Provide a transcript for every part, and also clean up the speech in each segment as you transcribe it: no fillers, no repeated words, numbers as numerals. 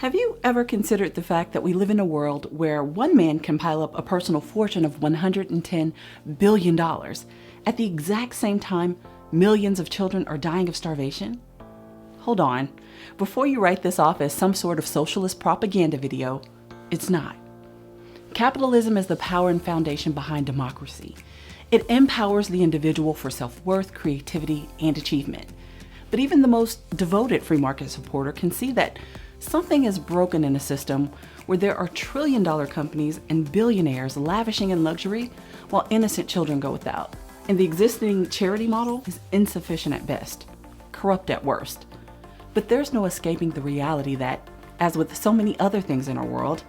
Have you ever considered the fact that we live in a world where one man can pile up a personal fortune of $110 billion? At the exact same time, millions of children are dying of starvation? Hold on. Before you write this off as some sort of socialist propaganda video, it's not. Capitalism is the power and foundation behind democracy. It empowers the individual for self-worth, creativity, and achievement. But even the most devoted free market supporter can see that something is broken in a system where there are trillion-dollar companies and billionaires lavishing in luxury while innocent children go without. And the existing charity model is insufficient at best, corrupt at worst. But there's no escaping the reality that, as with so many other things in our world,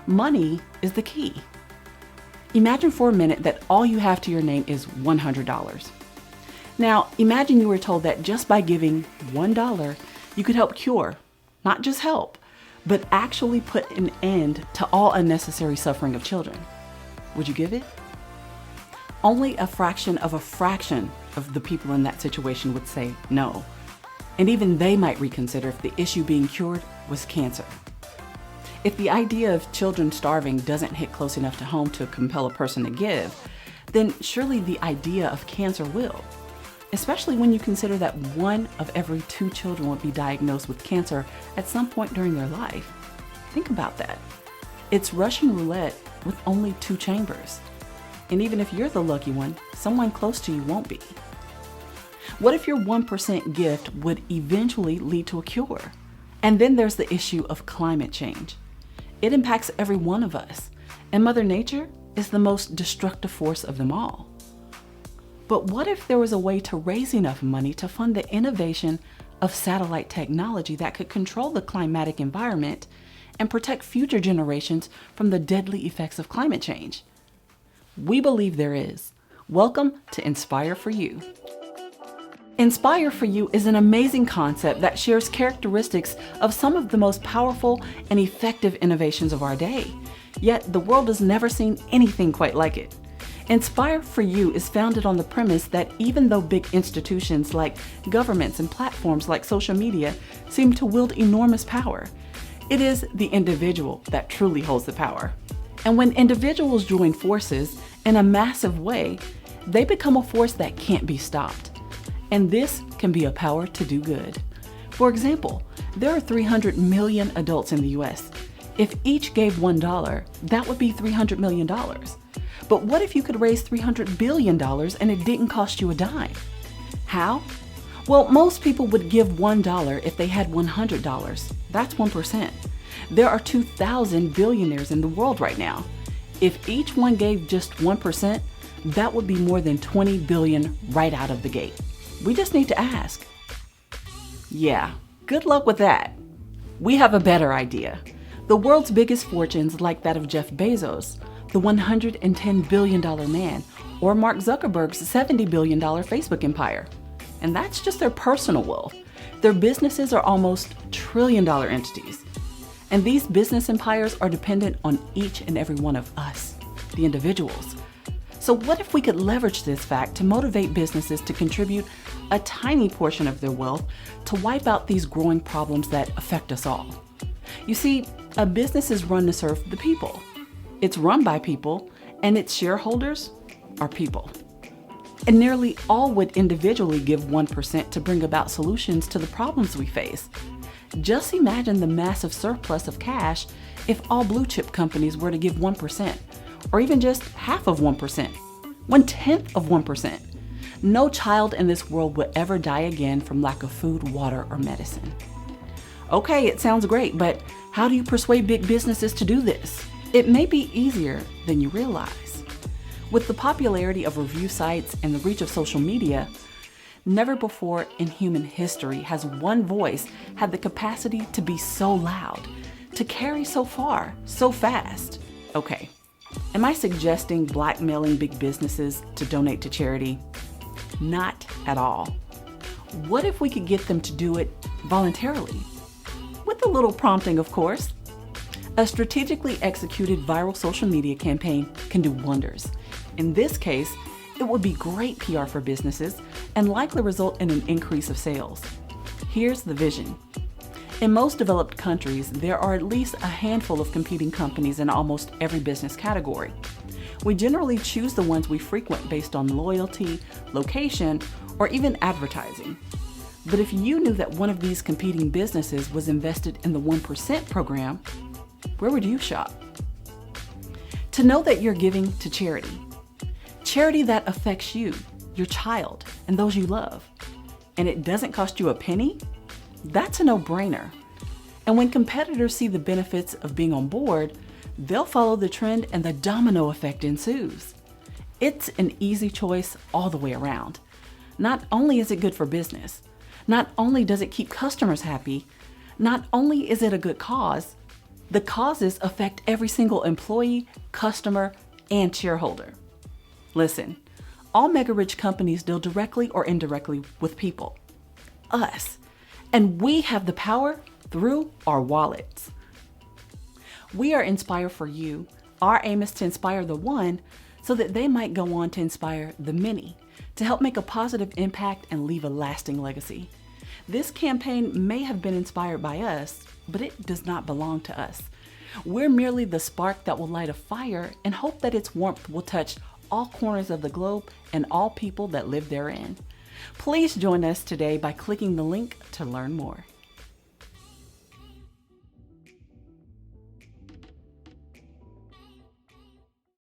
money is the key. Imagine for a minute that all you have to your name is $100. Now, imagine you were told that just by giving $1, you could help cure, not just help, but actually put an end to all unnecessary suffering of children. Would you give it? Only a fraction of the people in that situation would say no. And even they might reconsider if the issue being cured was cancer. If the idea of children starving doesn't hit close enough to home to compel a person to give, then surely the idea of cancer will. Especially when you consider that 1 of every 2 children will be diagnosed with cancer at some point during their life. Think about that. It's Russian roulette with only 2 chambers. And even if you're the lucky one, someone close to you won't be. What if your 1% gift would eventually lead to a cure? And then there's the issue of climate change. It impacts every one of us, and Mother Nature is the most destructive force of them all. But what if there was a way to raise enough money to fund the innovation of satellite technology that could control the climatic environment and protect future generations from the deadly effects of climate change? We believe there is. Welcome to Inspire for You. Inspire for You is an amazing concept that shares characteristics of some of the most powerful and effective innovations of our day. Yet the world has never seen anything quite like it. Inspire for You is founded on the premise that even though big institutions like governments and platforms like social media seem to wield enormous power, it is the individual that truly holds the power. And when individuals join forces in a massive way, they become a force that can't be stopped. And this can be a power to do good. For example, there are 300 million adults in the US. If each gave $1, that would be $300 million. But what if you could raise $300 billion and it didn't cost you a dime? How? Well, most people would give $1 if they had $100. That's 1%. There are 2,000 billionaires in the world right now. If each one gave just 1%, that would be more than 20 billion right out of the gate. We just need to ask. Yeah, good luck with that. We have a better idea. The world's biggest fortunes, like that of Jeff Bezos, the $110 billion man, or Mark Zuckerberg's $70 billion Facebook empire. And that's just their personal wealth. Their businesses are almost trillion-dollar entities. And these business empires are dependent on each and every one of us, the individuals. So what if we could leverage this fact to motivate businesses to contribute a tiny portion of their wealth to wipe out these growing problems that affect us all? You see, a business is run to serve the people. It's run by people, and its shareholders are people. And nearly all would individually give 1% to bring about solutions to the problems we face. Just imagine the massive surplus of cash if all blue chip companies were to give 1%, or even just half of 1%, 1/10 of 1%. No child in this world will ever die again from lack of food, water, or medicine. Okay, it sounds great, but how do you persuade big businesses to do this? It may be easier than you realize. With the popularity of review sites and the reach of social media, never before in human history has one voice had the capacity to be so loud, to carry so far, so fast. Okay, am I suggesting blackmailing big businesses to donate to charity? Not at all. What if we could get them to do it voluntarily? With a little prompting, of course. A strategically executed viral social media campaign can do wonders. In this case, it would be great PR for businesses and likely result in an increase of sales. Here's the vision. In most developed countries, there are at least a handful of competing companies in almost every business category. We generally choose the ones we frequent based on loyalty, location, or even advertising. But if you knew that one of these competing businesses was invested in the 1% program, where would you shop? To know that you're giving to charity. Charity that affects you, your child, and those you love, and it doesn't cost you a penny, that's a no-brainer. And when competitors see the benefits of being on board, they'll follow the trend and the domino effect ensues. It's an easy choice all the way around. Not only is it good for business, not only does it keep customers happy, not only is it a good cause, the causes affect every single employee, customer, and shareholder. Listen, all mega-rich companies deal directly or indirectly with people, us, and we have the power through our wallets. We are Inspire for You. Our aim is to inspire the one so that they might go on to inspire the many, to help make a positive impact and leave a lasting legacy. This campaign may have been inspired by us, but it does not belong to us. We're merely the spark that will light a fire and hope that its warmth will touch all corners of the globe and all people that live therein. Please join us today by clicking the link to learn more.